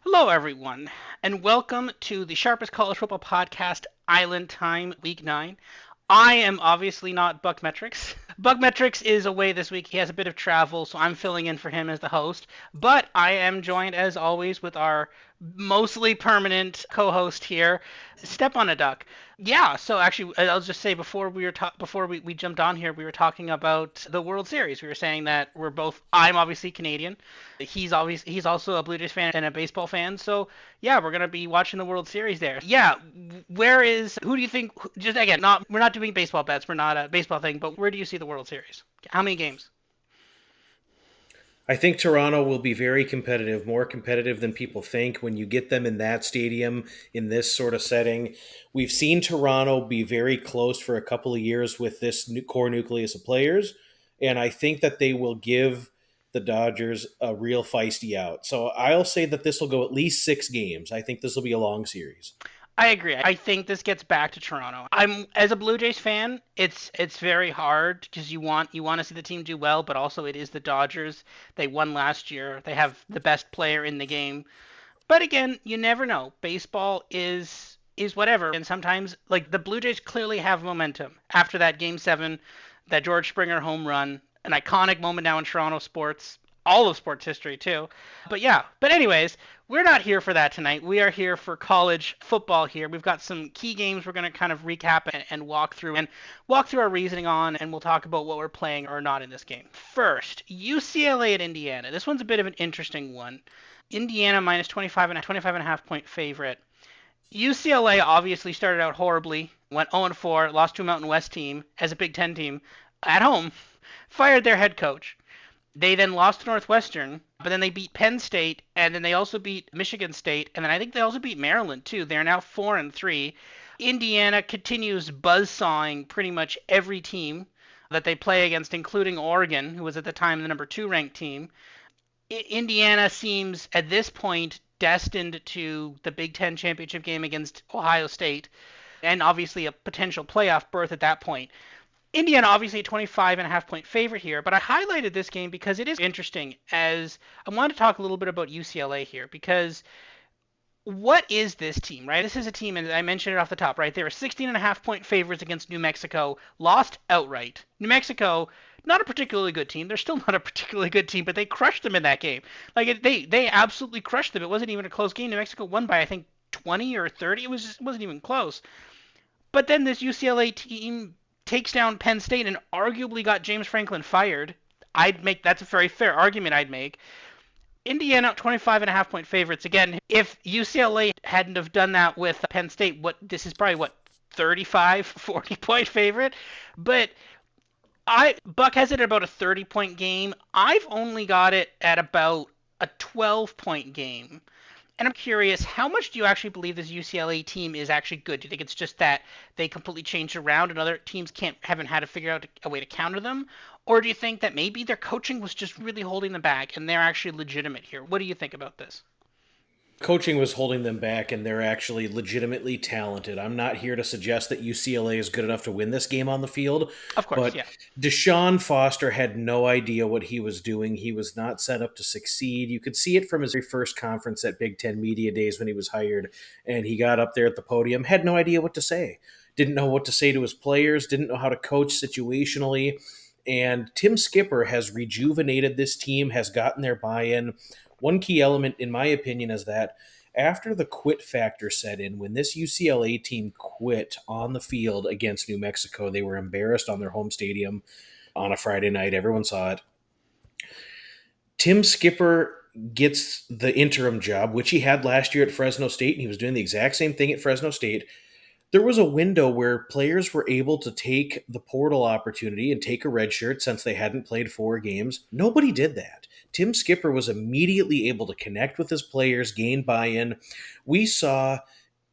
Hello, everyone, and welcome to the Sharpest College Football Podcast, Island Time, Week 9. I am obviously not Buck Metrics. Buck Metrics is away this week. He has a bit of travel, so I'm filling in for him as the host. But I am joined, as always, with our mostly permanent co-host here, Steponaduck. Yeah, so actually, I'll just say before we jumped on here, we were talking about the World Series. We were saying that I'm obviously Canadian. He's also a Blue Jays fan and a baseball fan. So yeah, we're gonna be watching the World Series there. Yeah, who do you think? Just again, not we're not doing baseball bets. We're not a baseball thing, but where do you see the World Series? How many games? I think Toronto will be very competitive, more competitive than people think when you get them in that stadium in this sort of setting. We've seen Toronto be very close for a couple of years with this core nucleus of players, and I think that they will give the Dodgers a real feisty out. So I'll say that this will go at least 6 games. I think this will be a long series. I agree. I think this gets back to Toronto. I'm as a Blue Jays fan, it's very hard because you want to see the team do well, but also it is the Dodgers. They won last year. They have the best player in the game. But again, you never know. Baseball is whatever, and sometimes like the Blue Jays clearly have momentum after that Game 7, that George Springer home run, an iconic moment now in Toronto sports, all of sports history too. But yeah, but anyways, we're not here for that tonight. We are here for college football here. We've got some key games we're going to kind of recap and walk through our reasoning on, and we'll talk about what we're playing or not in this game. First, UCLA at Indiana. This one's a bit of an interesting one. Indiana minus 25 and a half point favorite. UCLA obviously started out horribly, went 0-4, lost to a Mountain West team as a Big Ten team at home, fired their head coach. They then lost to Northwestern, but then they beat Penn State, and then they also beat Michigan State, and then I think they also beat Maryland too. They're now 4-3. Indiana continues buzzsawing pretty much every team that they play against, including Oregon, who was at the time the number 2 ranked team. Indiana seems at this point destined to the Big Ten championship game against Ohio State, and obviously a potential playoff berth at that point. Indiana obviously a 25 and a half point favorite here, but I highlighted this game because it is interesting as I want to talk a little bit about UCLA here because what is this team, right? This is a team, and I mentioned it off the top, right? They were 16 and a half point favorites against New Mexico, lost outright. New Mexico, not a particularly good team. They're still not a particularly good team, but they crushed them in that game. They absolutely crushed them. It wasn't even a close game. New Mexico won by I think 20 or 30. It wasn't even close. But then this UCLA team takes down Penn State and arguably got James Franklin fired. That's a very fair argument I'd make. Indiana 25 and a half point favorites. Again, if UCLA hadn't have done that with Penn State, this is probably what 35, 40 point favorite. But I Buck has it at about a 30 point game. I've only got it at about a 12 point game. And I'm curious, how much do you actually believe this UCLA team is actually good? Do you think it's just that they completely changed around and other teams haven't had to figure out a way to counter them? Or do you think that maybe their coaching was just really holding them back and they're actually legitimate here? What do you think about this? Coaching was holding them back, and they're actually legitimately talented. I'm not here to suggest that UCLA is good enough to win this game on the field, Of course, but yeah. Deshaun Foster had no idea what he was doing. He was not set up to succeed. You could see it from his very first conference at Big Ten Media Days when he was hired, and he got up there at the podium, had no idea what to say. Didn't know what to say to his players, didn't know how to coach situationally. And Tim Skipper has rejuvenated this team, has gotten their buy-in. One key element, in my opinion, is that after the quit factor set in, when this UCLA team quit on the field against New Mexico, they were embarrassed on their home stadium on a Friday night. Everyone saw it. Tim Skipper gets the interim job, which he had last year at Fresno State, and he was doing the exact same thing at Fresno State. There was a window where players were able to take the portal opportunity and take a red shirt since they hadn't played 4 games. Nobody did that. Tim Skipper was immediately able to connect with his players, gain buy-in. We saw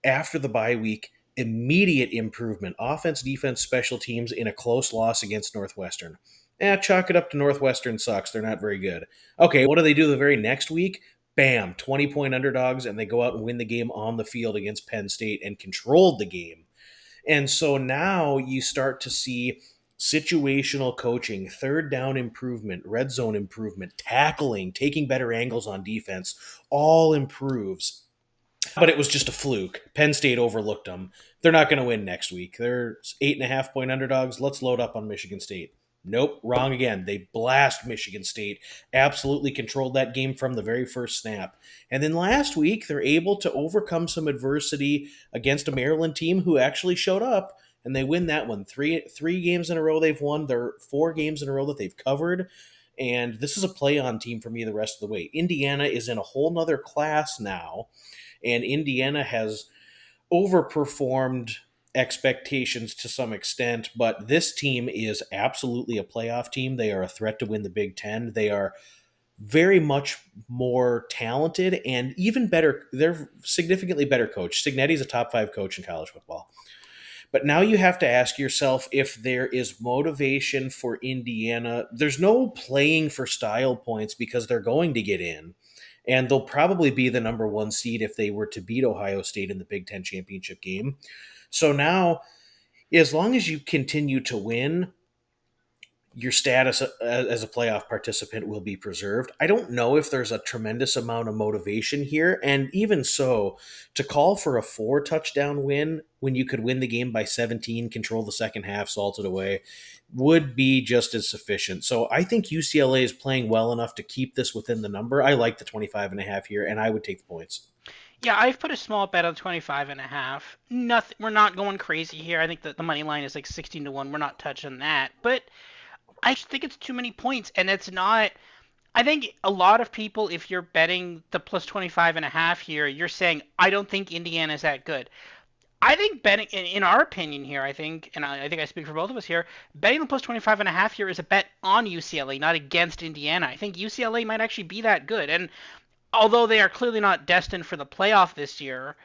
after the bye week immediate improvement, offense, defense, special teams in a close loss against Northwestern. Chalk it up to Northwestern sucks. They're not very good. Okay, what do they do the very next week? Bam, 20-point underdogs, and they go out and win the game on the field against Penn State and controlled the game. And so now you start to see situational coaching, third down improvement, red zone improvement, tackling, taking better angles on defense, all improves. But it was just a fluke. Penn State overlooked them. They're not going to win next week. They're 8.5 point underdogs. Let's load up on Michigan State. Nope, wrong again. They blast Michigan State. Absolutely controlled that game from the very first snap. And then last week, they're able to overcome some adversity against a Maryland team who actually showed up, and they win that one. Three games in a row they've won. They're 4 games in a row that they've covered. And this is a play-on team for me the rest of the way. Indiana is in a whole nother class now, and Indiana has overperformed expectations to some extent, but this team is absolutely a playoff team. They are a threat to win the Big Ten. They are very much more talented and even better. They're significantly better coached. Signetti's a top 5 coach in college football. But now you have to ask yourself if there is motivation for Indiana. There's no playing for style points because they're going to get in. And they'll probably be the number 1 seed if they were to beat Ohio State in the Big Ten championship game. So now, as long as you continue to win, your status as a playoff participant will be preserved. I don't know if there's a tremendous amount of motivation here. And even so, to call for a 4 touchdown win when you could win the game by 17, control the second half, salt it away, would be just as sufficient. So I think UCLA is playing well enough to keep this within the number. I like the 25.5 here, and I would take the points. Yeah, I've put a small bet on 25.5. Nothing. We're not going crazy here. I think that the money line is like 16 to 1. We're not touching that. But I just think it's too many points, and it's not. I think a lot of people, if you're betting the plus 25.5 here, you're saying, I don't think Indiana's that good. I think betting, in our opinion here, I think, and I think I speak for both of us here, betting the plus 25.5 here is a bet on UCLA, not against Indiana. I think UCLA might actually be that good. And although they are clearly not destined for the playoff this year,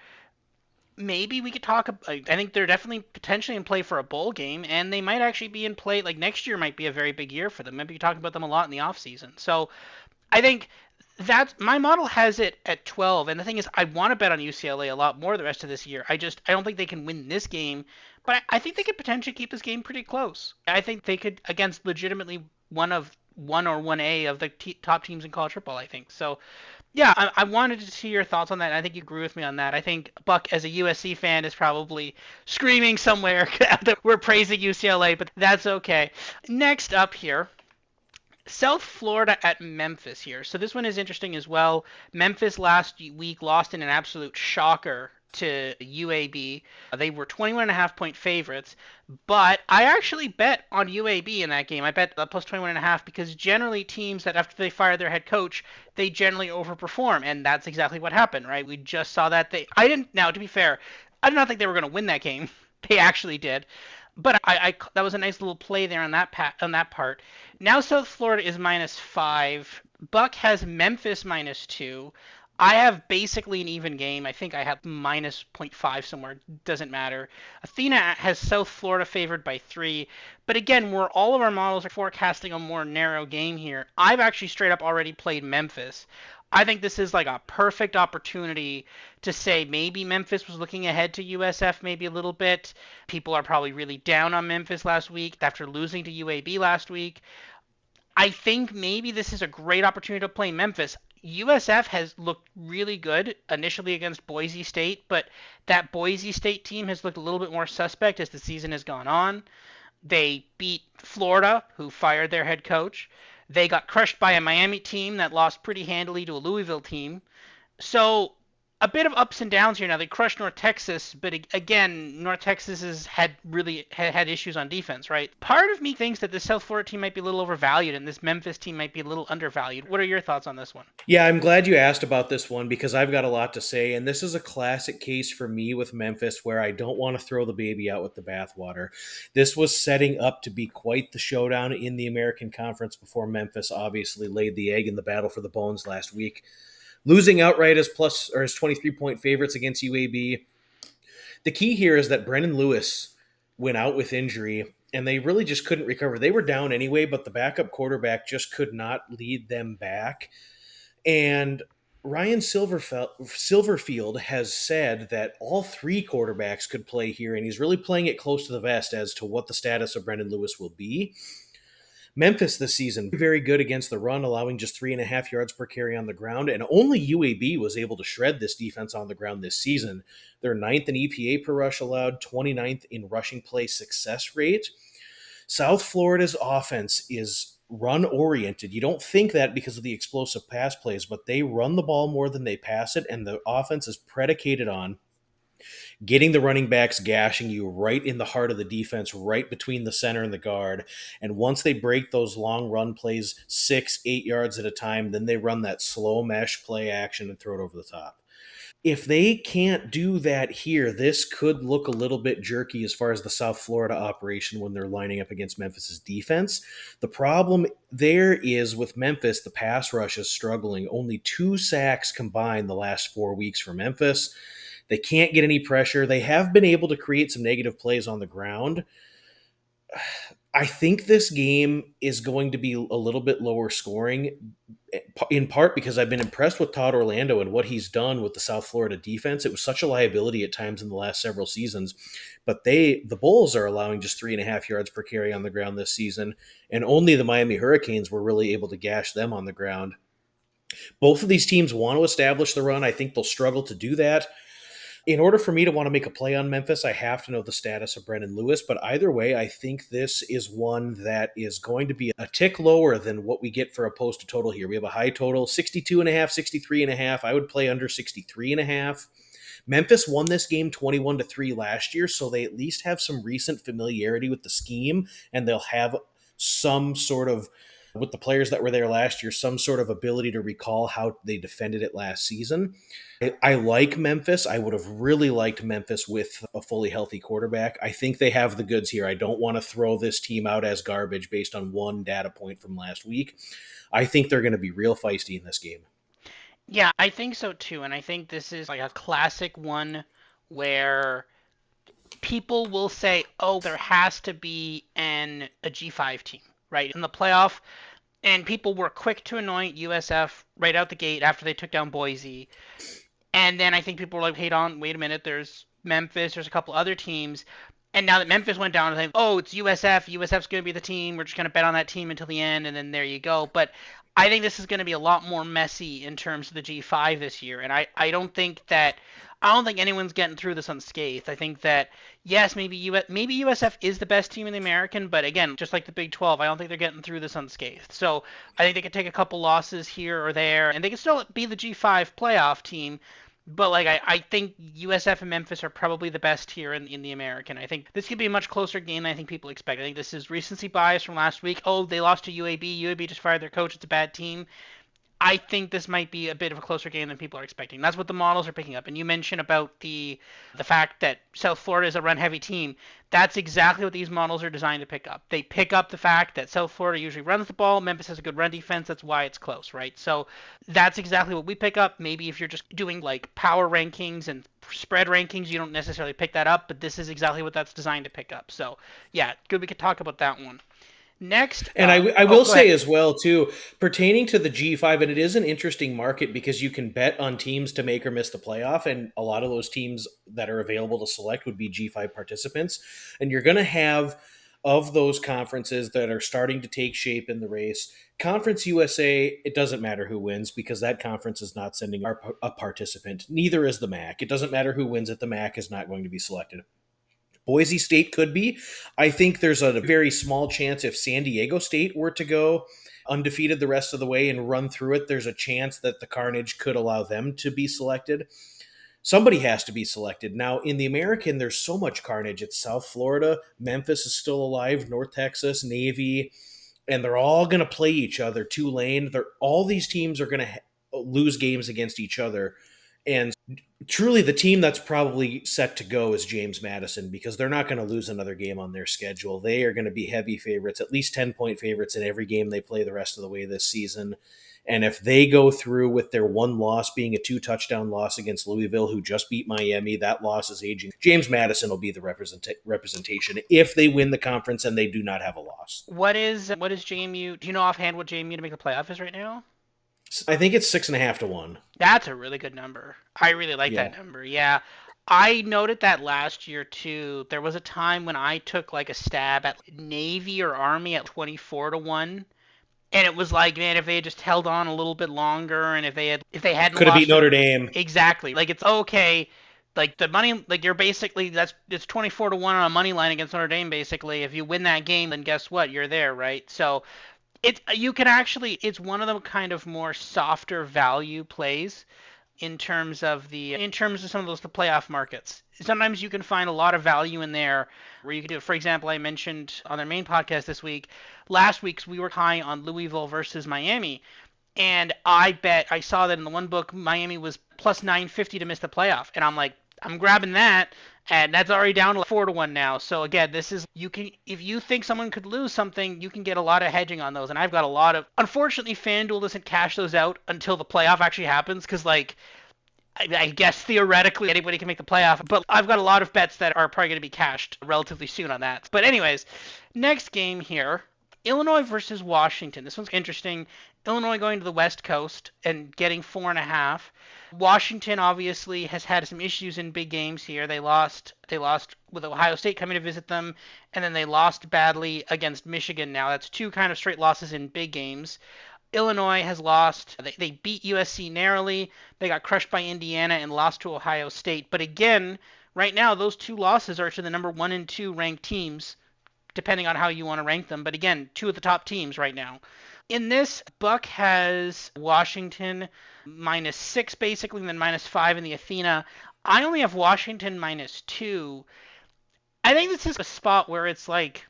maybe we could talk. I think they're definitely potentially in play for a bowl game, and they might actually be in play. Like next year might be a very big year for them. Maybe you're talking about them a lot in the offseason. So I think that's my model has it at 12. And the thing is, I want to bet on UCLA a lot more the rest of this year. I don't think they can win this game, but I think they could potentially keep this game pretty close. I think they could against legitimately one or 1A of the top teams in college football. I think so. Yeah, I wanted to see your thoughts on that. I think you agree with me on that. I think Buck, as a USC fan, is probably screaming somewhere that we're praising UCLA, but that's okay. Next up here, South Florida at Memphis here. So this one is interesting as well. Memphis last week lost in an absolute shocker to UAB. They were 21.5 point favorites, but I actually bet on UAB in that game. I bet plus 21.5 because generally teams that after they fire their head coach, they generally overperform, and that's exactly what happened, right? We just saw that I didn't. Now, to be fair, I did not think they were going to win that game. They actually did. But I that was a nice little play there on that part. Now South Florida is -5. Buck has Memphis -2. I have basically an even game. I think I have minus point five somewhere. Doesn't matter. Athena has South Florida favored by 3. But again, where all of our models are forecasting a more narrow game here, I've actually straight up already played Memphis. I think this is like a perfect opportunity to say maybe Memphis was looking ahead to USF maybe a little bit. People are probably really down on Memphis last week after losing to UAB last week. I think maybe this is a great opportunity to play Memphis. USF has looked really good initially against Boise State, but that Boise State team has looked a little bit more suspect as the season has gone on. They beat Florida, who fired their head coach. They got crushed by a Miami team that lost pretty handily to a Louisville team. So a bit of ups and downs here now. They crushed North Texas, but again, North Texas has had issues on defense, right? Part of me thinks that the South Florida team might be a little overvalued and this Memphis team might be a little undervalued. What are your thoughts on this one? Yeah, I'm glad you asked about this one because I've got a lot to say. And this is a classic case for me with Memphis where I don't want to throw the baby out with the bathwater. This was setting up to be quite the showdown in the American Conference before Memphis obviously laid the egg in the battle for the bones last week. Losing outright as 23-point favorites against UAB. The key here is that Brennan Lewis went out with injury and they really just couldn't recover. They were down anyway, but the backup quarterback just could not lead them back. And Ryan Silverfield has said that all three quarterbacks could play here, and he's really playing it close to the vest as to what the status of Brendan Lewis will be. Memphis this season, very good against the run, allowing just 3.5 yards per carry on the ground, and only UAB was able to shred this defense on the ground this season. They're ninth in EPA per rush allowed, 29th in rushing play success rate. South Florida's offense is run oriented. You don't think that because of the explosive pass plays, but they run the ball more than they pass it, and the offense is predicated on getting the running backs gashing you right in the heart of the defense, right between the center and the guard. And once they break those long run plays 6-8 yards at a time, then they run that slow mesh play action and throw it over the top. If they can't do that here, this could look a little bit jerky as far as the South Florida operation when they're lining up against Memphis's defense. The problem there is with Memphis, the pass rush is struggling. Only 2 sacks combined the last 4 weeks for Memphis. They can't get any pressure. They have been able to create some negative plays on the ground. I think this game is going to be a little bit lower scoring, in part because I've been impressed with Todd Orlando and what he's done with the South Florida defense. It was such a liability at times in the last several seasons, but the Bulls are allowing just 3.5 yards per carry on the ground this season, and only the Miami Hurricanes were really able to gash them on the ground. Both of these teams want to establish the run. I think they'll struggle to do that. In order for me to want to make a play on Memphis, I have to know the status of Brendan Lewis. But either way, I think this is one that is going to be a tick lower than what we get for a posted total here. We have a high total, 62.5, 63.5. I would play under 63.5. Memphis won this game 21-3 last year, so they at least have some recent familiarity with the scheme, and they'll have some sort of, with the players that were there last year, some sort of ability to recall how they defended it last season. I like Memphis. I would have really liked Memphis with a fully healthy quarterback. I think they have the goods here. I don't want to throw this team out as garbage based on one data point from last week. I think they're going to be real feisty in this game. Yeah, I think so too. And I think this is like a classic one where people will say, oh, there has to be a G5 team, right? In the playoff. And people were quick to anoint USF right out the gate after they took down Boise. And then I think people were like, wait a minute, there's Memphis, there's a couple other teams. And now that Memphis went down, I think, oh, it's USF. USF's going to be the team. We're just going to bet on that team until the end, and then there you go. But I think this is going to be a lot more messy in terms of the G5 this year. And I don't think anyone's getting through this unscathed. I think that, yes, maybe USF is the best team in the American, but again, just like the Big 12, I don't think they're getting through this unscathed. So I think they could take a couple losses here or there, and they can still be the G5 playoff team. But like I think USF and Memphis are probably the best here in the American. I think this could be a much closer game than I think people expect. I think this is recency bias from last week. Oh, they lost to UAB. UAB just fired their coach. It's a bad team. I think this might be a bit of a closer game than people are expecting. That's what the models are picking up. And you mentioned about the fact that South Florida is a run-heavy team. That's exactly what these models are designed to pick up. They pick up the fact that South Florida usually runs the ball. Memphis has a good run defense. That's why it's close, right? So that's exactly what we pick up. Maybe if you're just doing like power rankings and spread rankings, you don't necessarily pick that up. But this is exactly what that's designed to pick up. So yeah, good. We could talk about that one. Next, And I will go say ahead. as well, too, pertaining to the G5, and it is an interesting market because you can bet on teams to make or miss the playoff, and a lot of those teams that are available to select would be G5 participants. And you're going to have, of those conferences that are starting to take shape in the race, Conference USA, it doesn't matter who wins because that conference is not sending a participant. Neither is the MAC. It doesn't matter who wins it. The MAC is not going to be selected. Boise State could be. I think there's a very small chance if San Diego State were to go undefeated the rest of the way and run through it, there's a chance that the Carnage could allow them to be selected. Somebody has to be selected. Now, in the American, there's so much carnage. It's South Florida. Memphis is still alive. North Texas, Navy. And they're all going to play each other. Tulane. All these teams are going to lose games against each other. And truly, the team that's probably set to go is James Madison because they're not going to lose another game on their schedule. They are going to be heavy favorites, at least 10-point favorites in every game they play the rest of the way this season. And if they go through with their one loss being a 2-touchdown loss against Louisville, who just beat Miami, that loss is aging. James Madison will be the representation if they win the conference and they do not have a loss. What is JMU? Do you know offhand what JMU to make the playoff is right now? I think it's 6.5 to 1. That's a really good number. I really like Yeah. that number. Yeah. I noted that last year too. There was a time when I took like a stab at Navy or Army at 24 to 1. And it was like, man, if they had just held on a little bit longer and if they hadn't Could have beat lost it Notre Dame. exactly. Like it's okay. Like the money like you're basically that's it's 24 to 1 on a money line against Notre Dame basically. If you win that game, then guess what? You're there, right? So it you can actually it's one of the kind of more softer value plays in terms of some of those the playoff markets. Sometimes you can find a lot of value in there where you can do it. For example, I mentioned on their main podcast this week, last week's we were high on Louisville versus Miami, and I saw that in the one book Miami was plus 950 to miss the playoff, and I'm like, I'm grabbing that, and that's already down to 4 to 1 now. So again, this is you can if you think someone could lose something, you can get a lot of hedging on those, and I've got a lot of. Unfortunately, FanDuel doesn't cash those out until the playoff actually happens, because like I guess theoretically anybody can make the playoff, but I've got a lot of bets that are probably going to be cashed relatively soon on that. But anyways, next game here, Illinois versus Washington. This one's interesting. Illinois going to the West Coast and getting 4.5. Washington obviously has had some issues in big games here. They lost. They lost with Ohio State coming to visit them, and then they lost badly against Michigan. Now that's two kind of straight losses in big games. Illinois has lost. They beat USC narrowly. They got crushed by Indiana and lost to Ohio State. But again, right now, those two losses are to the number 1 and 2 ranked teams, depending on how you want to rank them. But again, two of the top teams right now. In this, Buck has Washington -6 basically, and then -5 in the Athena. I only have Washington -2. I think this is a spot where it's like,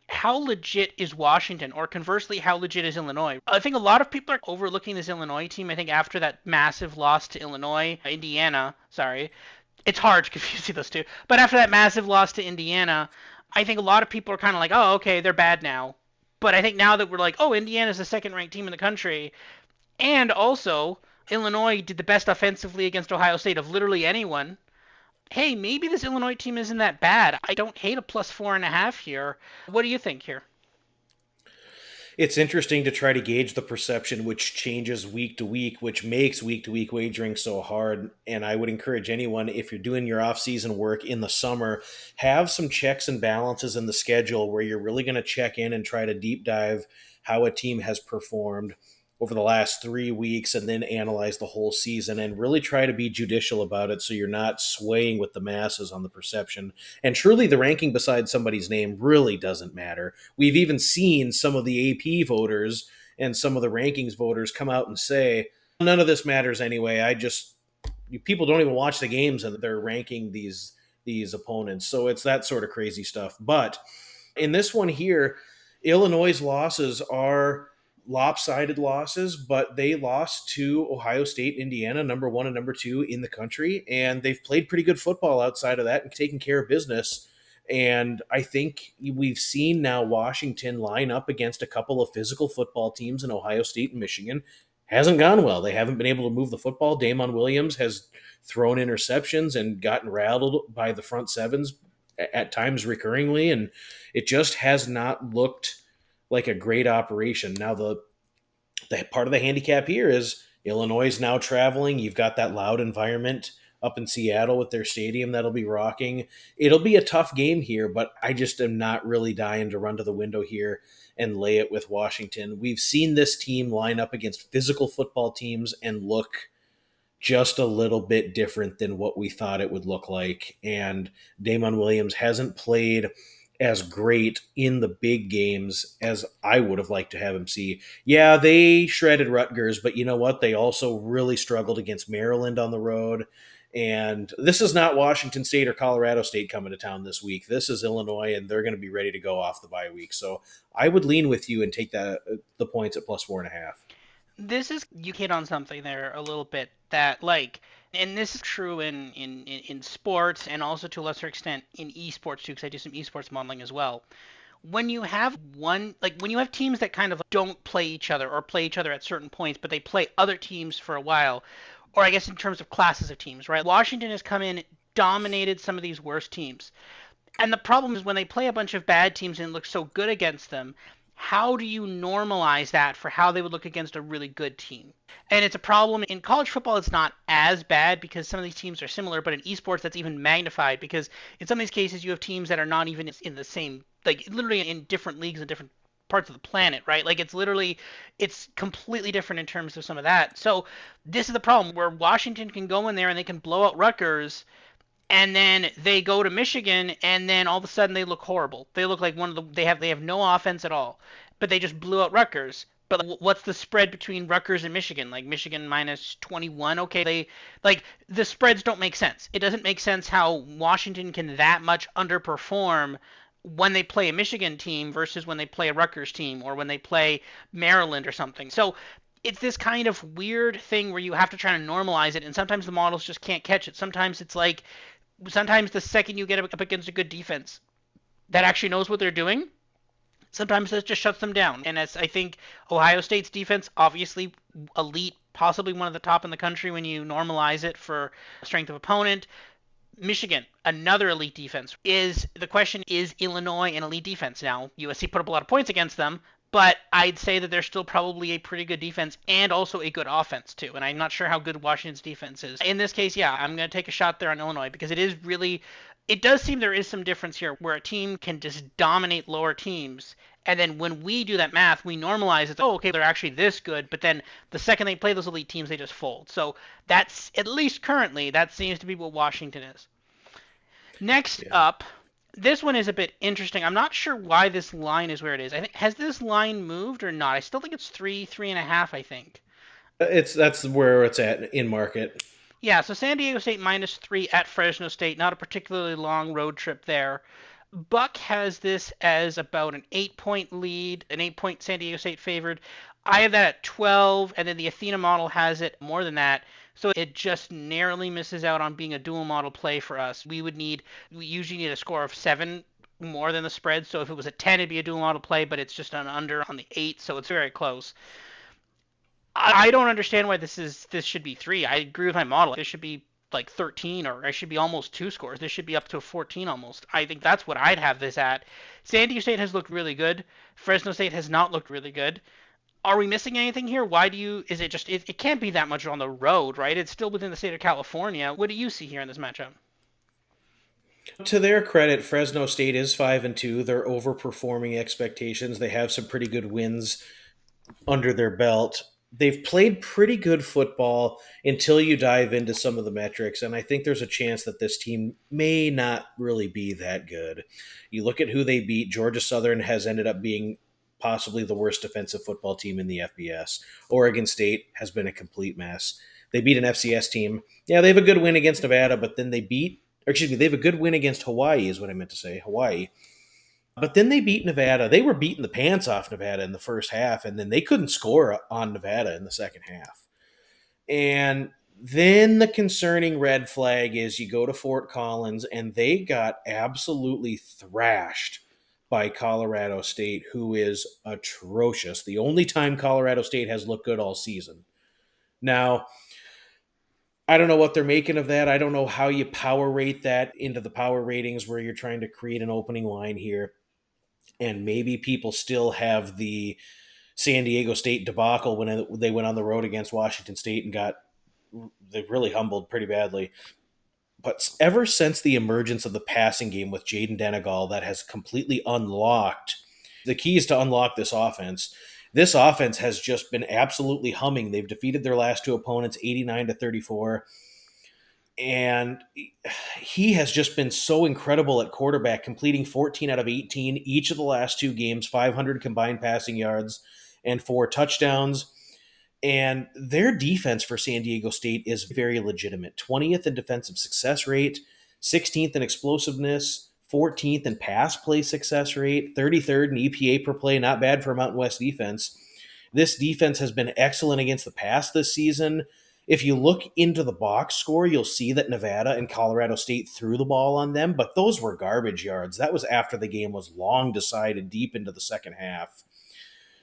how legit is Washington? Or conversely, how legit is Illinois? I think a lot of people are overlooking this Illinois team. I think after that massive loss to Indiana, sorry, it's hard to confuse those two. But after that massive loss to Indiana, I think a lot of people are kind of like, oh, okay, they're bad now. But I think now that we're like, oh, Indiana's the second ranked team in the country, and also Illinois did the best offensively against Ohio State of literally anyone. Hey, maybe this Illinois team isn't that bad. I don't hate a plus 4.5 here. What do you think here? It's interesting to try to gauge the perception, which changes week to week, which makes week to week wagering so hard. And I would encourage anyone, if you're doing your off season work in the summer, have some checks and balances in the schedule where you're really going to check in and try to deep dive how a team has performed over the last 3 weeks and then analyze the whole season and really try to be judicial about it so you're not swaying with the masses on the perception. And truly, the ranking beside somebody's name really doesn't matter. We've even seen some of the AP voters and some of the rankings voters come out and say, none of this matters anyway. People don't even watch the games and they're ranking these opponents. So it's that sort of crazy stuff. But in this one here, Illinois' losses are lopsided losses, but they lost to Ohio State, Indiana, number 1 and number 2 in the country, and they've played pretty good football outside of that and taken care of business. And I think we've seen now Washington line up against a couple of physical football teams in Ohio State and Michigan. Hasn't gone well. They haven't been able to move the football. Damon Williams has thrown interceptions and gotten rattled by the front sevens at times recurringly, and it just has not looked like a great operation. Now, the part of the handicap here is Illinois is now traveling. You've got that loud environment up in Seattle with their stadium that'll be rocking. It'll be a tough game here, but I just am not really dying to run to the window here and lay it with Washington. We've seen this team line up against physical football teams and look just a little bit different than what we thought it would look like. And Damon Williams hasn't played as great in the big games as I would have liked to have him see. Yeah, they shredded Rutgers, but you know what? They also really struggled against Maryland on the road. And this is not Washington State or Colorado State coming to town this week. This is Illinois, and they're going to be ready to go off the bye week. So I would lean with you and take the points at plus 4.5. This is you hit on something there a little bit that like, and this is true in sports and also to a lesser extent in esports too, because I do some esports modeling as well. When you have when you have teams that kind of don't play each other or play each other at certain points, but they play other teams for a while, or I guess in terms of classes of teams, right? Washington has come in, dominated some of these worst teams. And the problem is when they play a bunch of bad teams and look so good against them, How do you normalize that for how they would look against a really good team? And it's a problem in college football. It's not as bad because some of these teams are similar, but in esports that's even magnified because in some of these cases you have teams that are not even in the same, like literally in different leagues and different parts of the planet, right? Like it's completely different in terms of some of that. So this is the problem where Washington can go in there and they can blow out Rutgers, and then they go to Michigan, and then all of a sudden they look horrible. They look like one of the they have no offense at all, but they just blew out Rutgers. But what's the spread between Rutgers and Michigan? Like Michigan minus 21. Okay, they like the spreads don't make sense. It doesn't make sense how Washington can that much underperform when they play a Michigan team versus when they play a Rutgers team or when they play Maryland or something. So it's this kind of weird thing where you have to try to normalize it, and sometimes the models just can't catch it. Sometimes it's like sometimes the second you get up against a good defense that actually knows what they're doing, sometimes that just shuts them down. And as I think Ohio State's defense, obviously elite, possibly one of the top in the country when you normalize it for strength of opponent. Michigan, another elite defense. Is the question, is Illinois an elite defense? Now, USC put up a lot of points against them, but I'd say that they're still probably a pretty good defense and also a good offense too. And I'm not sure how good Washington's defense is. In this case, yeah, I'm going to take a shot there on Illinois because it does seem there is some difference here where a team can just dominate lower teams. And then when we do that math, we normalize it. Oh, okay, they're actually this good. But then the second they play those elite teams, they just fold. So that's, at least currently, that seems to be what Washington is. Next Yeah. up, this one is a bit interesting. I'm not sure why this line is where it is. I think has this line moved or not? I still think it's 3.5. I think. That's where it's at in market. Yeah. So San Diego State -3 at Fresno State. Not a particularly long road trip there. Buck has this as about an 8 point lead, an 8 point San Diego State favored. I have that at 12, and then the Athena model has it more than that. So it just narrowly misses out on being a dual model play for us. We usually need a score of 7 more than the spread. So if it was a 10, it'd be a dual model play, but it's just an under on the 8, so it's very close. I don't understand why this should be 3. I agree with my model. This should be like 13, or I should be almost 2 scores. This should be up to 14 almost. I think that's what I'd have this at. San Diego State has looked really good. Fresno State has not looked really good. Are we missing anything here? Why do you? Is it just? It can't be that much on the road, right? It's still within the state of California. What do you see here in this matchup? To their credit, Fresno State is 5-2. They're overperforming expectations. They have some pretty good wins under their belt. They've played pretty good football until you dive into some of the metrics, and I think there's a chance that this team may not really be that good. You look at who they beat. Georgia Southern has ended up being possibly the worst defensive football team in the FBS. Oregon State has been a complete mess. They beat an FCS team. Yeah, they have a good win against Nevada, but then they have a good win against Hawaii, is what I meant to say. Hawaii. But then they beat Nevada. They were beating the pants off Nevada in the first half, and then they couldn't score on Nevada in the second half. And then the concerning red flag is you go to Fort Collins, and they got absolutely thrashed by Colorado State, who is atrocious. The only time Colorado State has looked good all season. Now, I don't know what they're making of that. I don't know how you power rate that into the power ratings where you're trying to create an opening line here. And maybe people still have the San Diego State debacle when they went on the road against Washington State and they really humbled pretty badly. But ever since the emergence of the passing game with Jaden Denegal, that has completely unlocked the keys to unlock this offense. This offense has just been absolutely humming. They've defeated their last two opponents 89-34. And he has just been so incredible at quarterback, completing 14 out of 18 each of the last two games, 500 combined passing yards and 4 touchdowns. And their defense for San Diego State is very legitimate. 20th in defensive success rate, 16th in explosiveness, 14th in pass play success rate, 33rd in EPA per play. Not bad for a Mountain West defense. This defense has been excellent against the pass this season. If you look into the box score, you'll see that Nevada and Colorado State threw the ball on them, but those were garbage yards. That was after the game was long decided deep into the second half.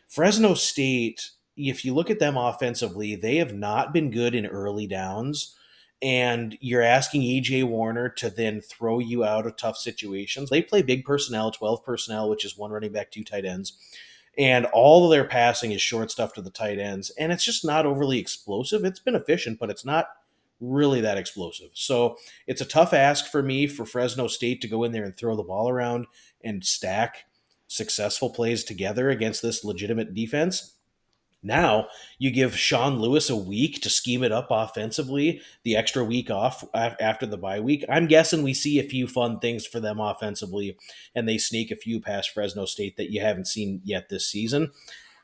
Fresno State, if you look at them offensively, they have not been good in early downs. And you're asking EJ Warner to then throw you out of tough situations. They play big personnel, 12 personnel, which is one running back, two tight ends. And all of their passing is short stuff to the tight ends, and it's just not overly explosive. It's been efficient, but it's not really that explosive. So it's a tough ask for me for Fresno State to go in there and throw the ball around and stack successful plays together against this legitimate defense. Now you give Sean Lewis a week to scheme it up offensively, the extra week off after the bye week. I'm guessing we see a few fun things for them offensively, and they sneak a few past Fresno State that you haven't seen yet this season.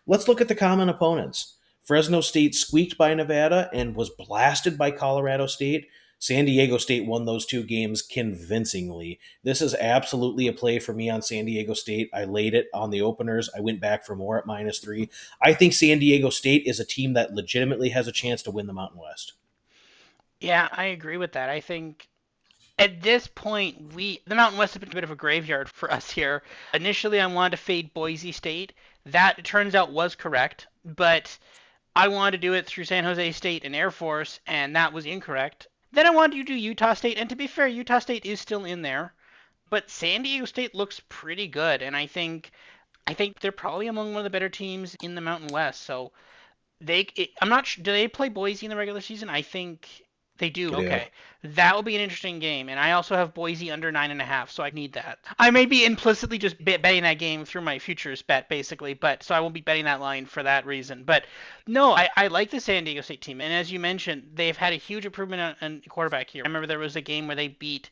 Let's look at the common opponents. Fresno State squeaked by Nevada and was blasted by Colorado State. San Diego State won those two games convincingly. This is absolutely a play for me on San Diego State. I laid it on the openers. I went back for more at -3. I think San Diego State is a team that legitimately has a chance to win the Mountain West. Yeah, I agree with that. I think at this point, the Mountain West has been a bit of a graveyard for us here. Initially, I wanted to fade Boise State. That, it turns out, was correct, but I wanted to do it through San Jose State and Air Force, and that was incorrect. Then I wanted to do Utah State, and to be fair, Utah State is still in there, but San Diego State looks pretty good, and I think they're probably among one of the better teams in the Mountain West. So I'm not sure. Do they play Boise in the regular season? I think they do. They do. Okay, that will be an interesting game. And I also have Boise under 9.5, so I need that. I may be implicitly just betting that game through my futures bet, basically, but so I won't be betting that line for that reason. But no, I like the San Diego State team, and as you mentioned, they've had a huge improvement on quarterback here. I remember there was a game where they beat,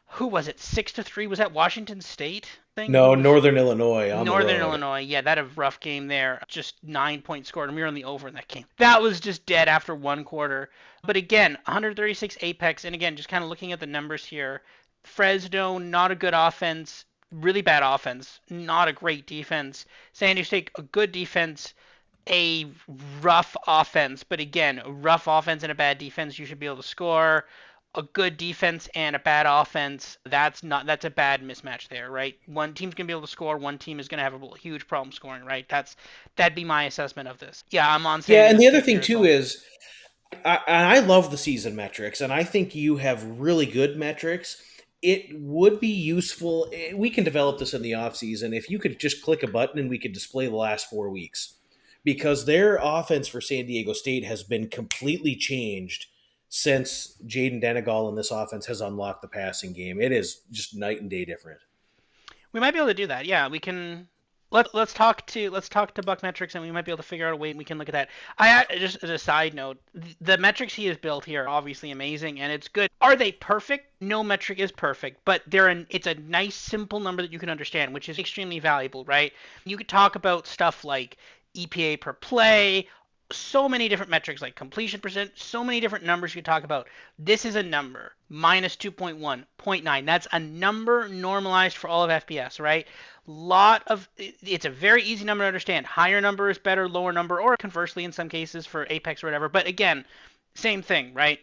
who was it, 6-3? Was that Washington State thing? Who No, was Northern Illinois on the Northern road. Illinois? Yeah, that a rough game there. Just 9 points scored, and we were on the over in that game. That was just dead after one quarter. But again, 136 apex, and again, just kind of looking at the numbers here, Fresno, not a good offense, really bad offense, not a great defense. San Diego State, a good defense, a rough offense. But again, a rough offense and a bad defense, you should be able to score. A good defense and a bad offense, that's a bad mismatch there, right? One team's gonna be able to score, one team is gonna have a huge problem scoring, right? That'd be my assessment of this. Yeah, I'm on San Yeah, and Diego the other State thing here as too well. is I love the season metrics, and I think you have really good metrics. It would be useful. We can develop this in the off season if you could just click a button and we could display the last 4 weeks, because their offense for San Diego State has been completely changed since Jaden Denegal in this offense has unlocked the passing game. It is just night and day different. We might be able to do that. Yeah, we can. Let's talk to Buck metrics, and we might be able to figure out a way we can look at that. Just as a side note, the metrics he has built here are obviously amazing, and it's good. Are they perfect? No metric is perfect, but it's a nice simple number that you can understand, which is extremely valuable, right? You could talk about stuff like EPA per play, so many different metrics like completion percent, so many different numbers you could talk about. This is a number, minus 2.1, 0.9. That's a number normalized for all of FPS, right? It's a very easy number to understand. Higher number is better, lower number, or conversely in some cases for Apex or whatever. But again, same thing, right?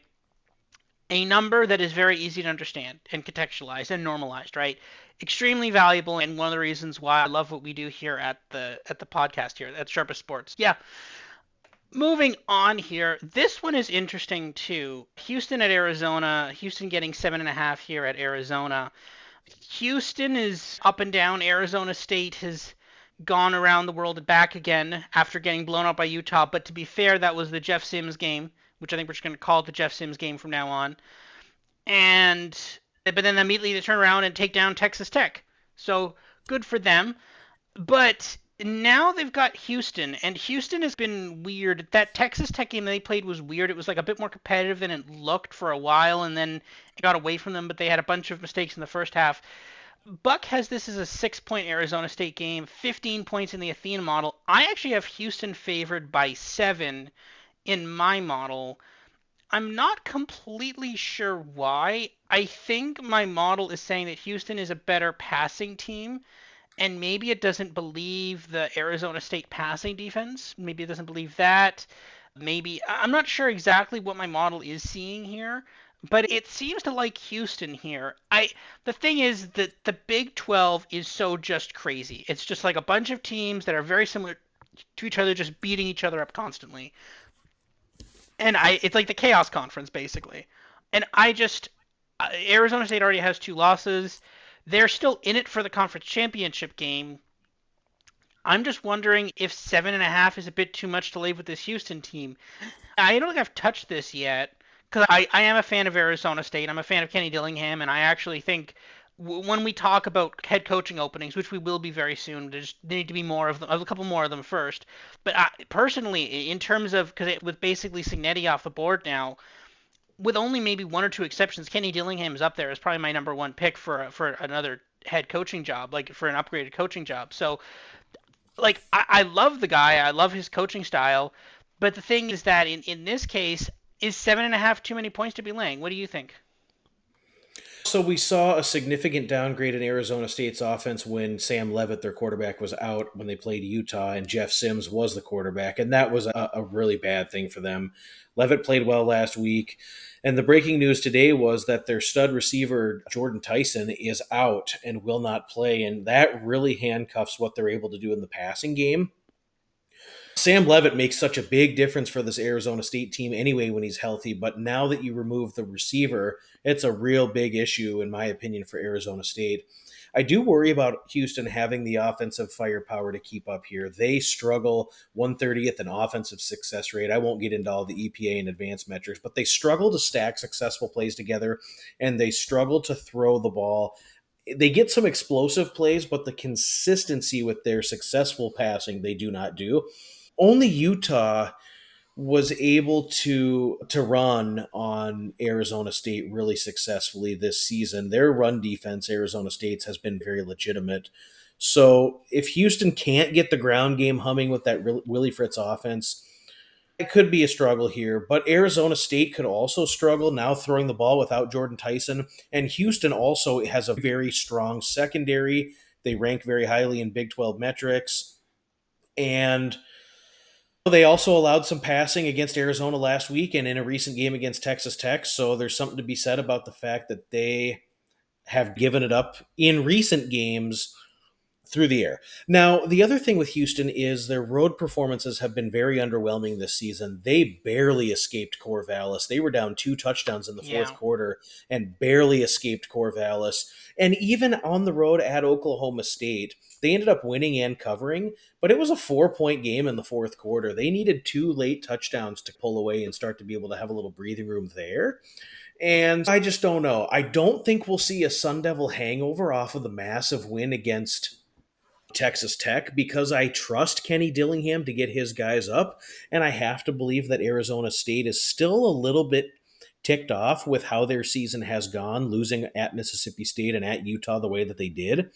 A number that is very easy to understand and contextualized and normalized, right? Extremely valuable, and one of the reasons why I love what we do here at the podcast here at Sharpest Sports. Yeah, moving on here, this one is interesting too. Houston at Arizona. Houston getting 7.5 here at Arizona. Houston is up and down. Arizona State has gone around the world and back again after getting blown out by Utah. But to be fair, that was the Jeff Sims game, which I think we're just going to call it the Jeff Sims game from now on. And but then immediately they turn around and take down Texas Tech. So good for them. But now they've got Houston, and Houston has been weird. That Texas Tech game they played was weird. It was like a bit more competitive than it looked for a while, and then it got away from them, but they had a bunch of mistakes in the first half. Buck has this as a 6 point Arizona State game, 15 points in the Athena model. I actually have Houston favored by 7 in my model. I'm not completely sure why. I think my model is saying that Houston is a better passing team, and maybe it doesn't believe the Arizona State passing defense. Maybe it doesn't believe that. Maybe I'm not sure exactly what my model is seeing here, but it seems to like Houston here. The thing is that the Big 12 is so just crazy. It's just like a bunch of teams that are very similar to each other, just beating each other up constantly. And it's like the Chaos Conference basically. And Arizona State already has 2 losses. They're still in it for the conference championship game. I'm just wondering if 7.5 is a bit too much to leave with this Houston team. I don't think I've touched this yet because I am a fan of Arizona State. I'm a fan of Kenny Dillingham, and I actually think when we talk about head coaching openings, which we will be very soon, there's there need to be more of them, a couple more of them first. But personally, in terms of because with basically Signetti off the board now, with only maybe one or two exceptions, Kenny Dillingham is up there as probably my number one pick for another head coaching job, like for an upgraded coaching job. So like I love the guy, I love his coaching style, but the thing is that in this case, is 7.5 too many points to be laying? What do you think? So we saw a significant downgrade in Arizona State's offense when Sam Levitt, their quarterback, was out when they played Utah, and Jeff Sims was the quarterback, and that was a really bad thing for them. Levitt played well last week, and the breaking news today was that their stud receiver Jordan Tyson is out and will not play, and that really handcuffs what they're able to do in the passing game. Sam Levitt makes such a big difference for this Arizona State team anyway when he's healthy, but now that you remove the receiver, it's a real big issue, in my opinion, for Arizona State. I do worry about Houston having the offensive firepower to keep up here. They struggle 130th in offensive success rate. I won't get into all the EPA and advanced metrics, but they struggle to stack successful plays together, and they struggle to throw the ball. They get some explosive plays, but the consistency with their successful passing, they do not do. Only Utah was able to run on Arizona State really successfully this season. Their run defense, Arizona State's, has been very legitimate. So if Houston can't get the ground game humming with that Willie Fritz offense, it could be a struggle here. But Arizona State could also struggle now throwing the ball without Jordan Tyson. And Houston also has a very strong secondary. They rank very highly in Big 12 metrics. And they also allowed some passing against Arizona last week and in a recent game against Texas Tech. So there's something to be said about the fact that they have given it up in recent games through the air. Now, the other thing with Houston is their road performances have been very underwhelming this season. They barely escaped Corvallis. They were down 2 touchdowns in the fourth Yeah. quarter and barely escaped Corvallis. And even on the road at Oklahoma State, they ended up winning and covering, but it was a 4 point game in the fourth quarter. They needed 2 late touchdowns to pull away and start to be able to have a little breathing room there. And I just don't know. I don't think we'll see a Sun Devil hangover off of the massive win against Texas Tech because I trust Kenny Dillingham to get his guys up. And I have to believe that Arizona State is still a little bit ticked off with how their season has gone, losing at Mississippi State and at Utah the way that they did.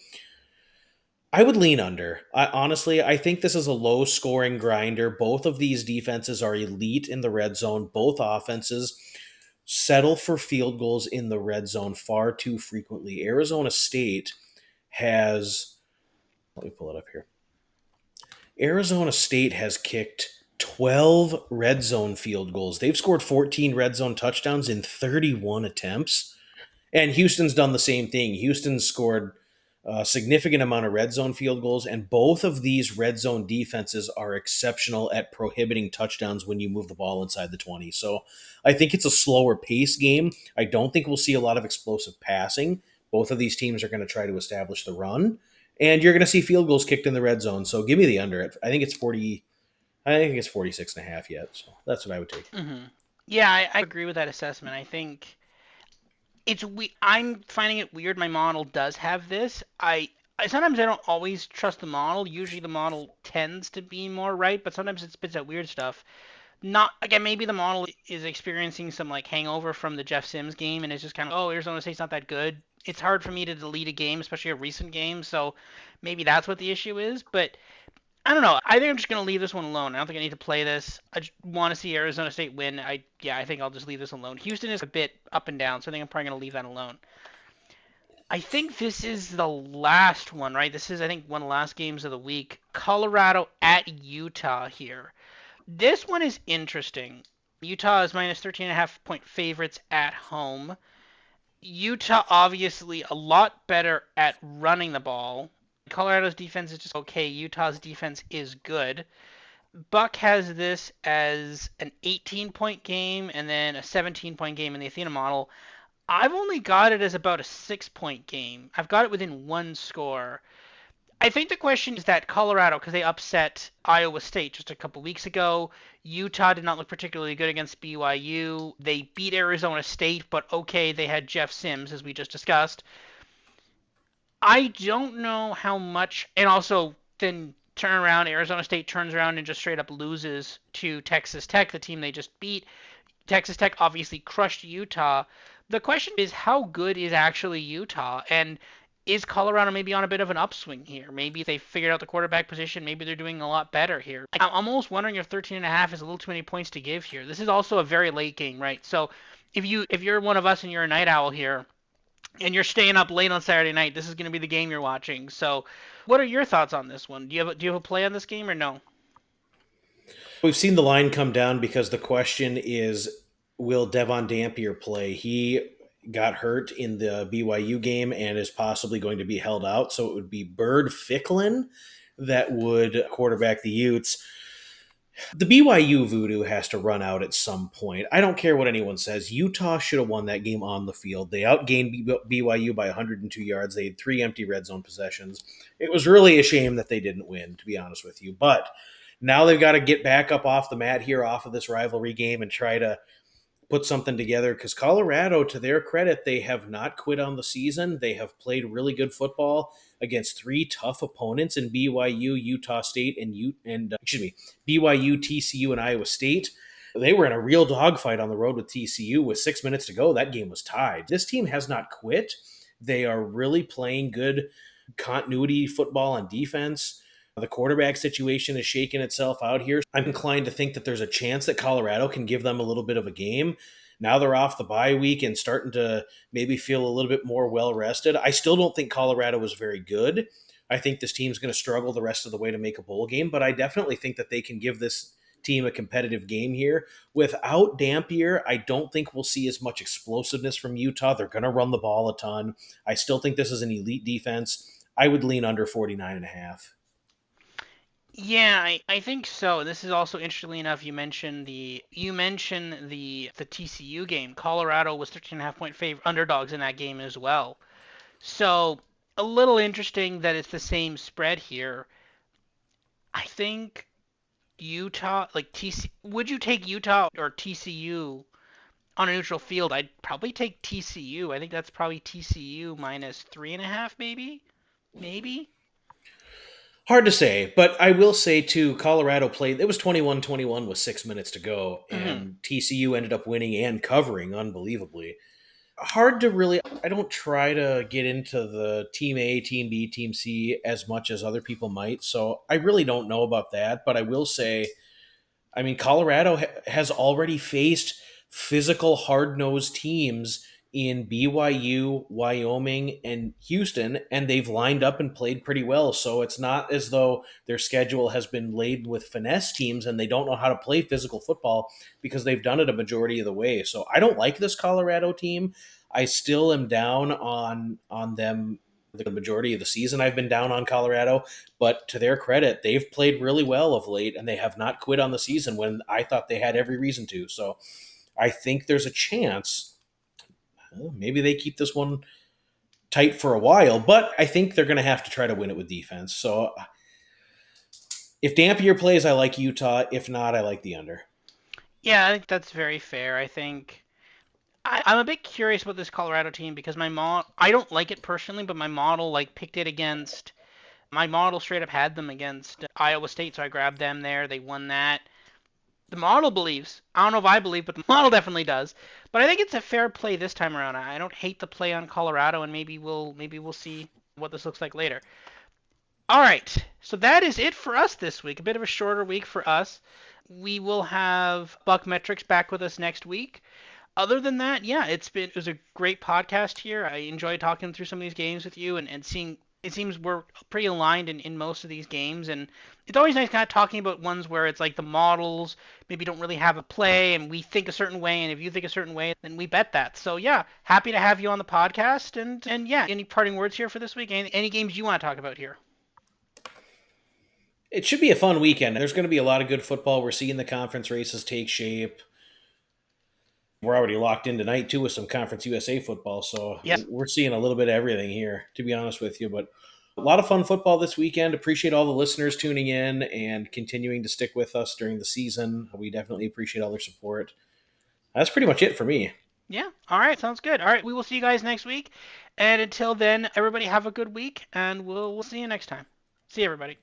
I would lean under. Honestly, I think this is a low scoring grinder. Both of these defenses are elite in the red zone. Both offenses settle for field goals in the red zone far too frequently. Arizona State has, let me pull it up here. Arizona State has kicked 12 red zone field goals. They've scored 14 red zone touchdowns in 31 attempts. And Houston's done the same thing. Houston's scored a significant amount of red zone field goals, and both of these red zone defenses are exceptional at prohibiting touchdowns when you move the ball inside the 20. So I think it's a slower pace game. I don't think we'll see a lot of explosive passing. Both of these teams are going to try to establish the run, and you're going to see field goals kicked in the red zone. So give me the under. I think it's 40. I think it's 46 and a half yet. So that's what I would take. Yeah, I agree with that assessment. I think I'm finding it weird. My model does have this. I sometimes I don't always trust the model. Usually the model tends to be more right, but sometimes it spits out weird stuff. Not again. Maybe the model is experiencing some like hangover from the Jeff Sims game, and it's just kind of Arizona State's not that good. It's hard for me to delete a game, especially a recent game. So maybe that's what the issue is. But I don't know. I think I'm just gonna leave this one alone. I don't think I need to play this. I just want to see Arizona State win. I think I'll just leave this alone. Houston is a bit up and down, so I think I'm probably gonna leave that alone. I think this is the last one, right? This is I think one of the last games of the week. Colorado at Utah here. This one is interesting. Utah is minus 13.5 point favorites at home. Utah obviously a lot better at running the ball. Colorado's defense is just okay. Utah's defense is good. Buck has this as an 18-point game and then a 17-point game in the Athena model. I've only got it as about a 6-point game. I've got it within one score. I think the question is that Colorado, because they upset Iowa State just a couple weeks ago, Utah did not look particularly good against BYU. They beat Arizona State, but okay, they had Jeff Sims, as we just discussed. I don't know how much, and also then turn around, Arizona State turns around and just straight up loses to Texas Tech, the team they just beat. Texas Tech obviously crushed Utah. The question is, how good is actually Utah? And is Colorado maybe on a bit of an upswing here? Maybe they figured out the quarterback position. Maybe they're doing a lot better here. I'm almost wondering if 13 and a half is a little too many points to give here. This is also a very late game, right? So if you're one of us and you're a night owl here and you're staying up late on Saturday night, this is going to be the game you're watching. So what are your thoughts on this one? Do you have a play on this game or no? We've seen the line come down because the question is, will Devon Dampier play? He got hurt in the BYU game and is possibly going to be held out. So it would be Bird Ficklin that would quarterback the Utes. The BYU voodoo has to run out at some point. I don't care what anyone says. Utah should have won that game on the field. They outgained BYU by 102 yards. They had 3 empty red zone possessions. It was really a shame that they didn't win, to be honest with you. But now they've got to get back up off the mat here, off of this rivalry game, and try to put something together, because Colorado, to their credit, they have not quit on the season. They have played really good football against 3 tough opponents in BYU, Utah State, and BYU, TCU, and Iowa State. They were in a real dogfight on the road with TCU with 6 minutes to go. That game was tied. This team has not quit. They are really playing good continuity football on defense. The quarterback situation is shaking itself out here. I'm inclined to think that there's a chance that Colorado can give them a little bit of a game. Now they're off the bye week and starting to maybe feel a little bit more well rested. I still don't think Colorado was very good. I think this team's going to struggle the rest of the way to make a bowl game, but I definitely think that they can give this team a competitive game here. Without Dampier, I don't think we'll see as much explosiveness from Utah. They're going to run the ball a ton. I still think this is an elite defense. I would lean under 49 and a half. Yeah, I think so. This is also interestingly enough, you mentioned the TCU game. Colorado was 13.5 point underdogs in that game as well. So a little interesting that it's the same spread here. I think Utah, like TC, would you take Utah or TCU on a neutral field? I'd probably take TCU. I think that's probably TCU minus 3.5, maybe. Hard to say, but I will say too, Colorado played, it was 21-21 with 6 minutes to go, Hmm. and TCU ended up winning and covering unbelievably. Hard to really, I don't try to get into the team A, team B, team C as much as other people might, so I really don't know about that, but I will say, I mean, Colorado has already faced physical, hard nosed teams in BYU, Wyoming, and Houston, and they've lined up and played pretty well. So it's not as though their schedule has been laden with finesse teams and they don't know how to play physical football, because they've done it a majority of the way. So I don't like this Colorado team. I still am down on them the majority of the season. I've been down on Colorado, but to their credit, they've played really well of late and they have not quit on the season when I thought they had every reason to. So I think there's a chance maybe they keep this one tight for a while, but I think they're going to have to try to win it with defense. So if Dampier plays, I like Utah. If not, I like the under. Yeah, I think that's very fair. I'm a bit curious about this Colorado team because I don't like it personally, but my model like picked it against my model straight up had them against Iowa State, so I grabbed them there. They won that. The model believes. I don't know if I believe, but the model definitely does. But I think it's a fair play this time around. I don't hate the play on Colorado, and maybe we'll see what this looks like later. All right, so that is it for us this week. A bit of a shorter week for us. We will have Buck Metrics back with us next week. Other than that, yeah, it was a great podcast here. I enjoyed talking through some of these games with you and seeing it seems we're pretty aligned in most of these games, and it's always nice kind of talking about ones where it's like the models maybe don't really have a play and we think a certain way, and if you think a certain way then we bet that. So yeah, happy to have you on the podcast, and yeah, any parting words here for this week? Any games you want to talk about here? It should be a fun weekend. There's going to be a lot of good football. We're seeing the conference races take shape. We're already locked in tonight too with some Conference USA football, so Yes. we're seeing a little bit of everything here, to be honest with you. But A lot of fun football this weekend. Appreciate all the listeners tuning in and continuing to stick with us during the season. We definitely appreciate all their support. That's pretty much it for me. Yeah. All right. Sounds good. All right. We will see you guys next week. And until then, everybody have a good week, and we'll see you next time. See you, everybody.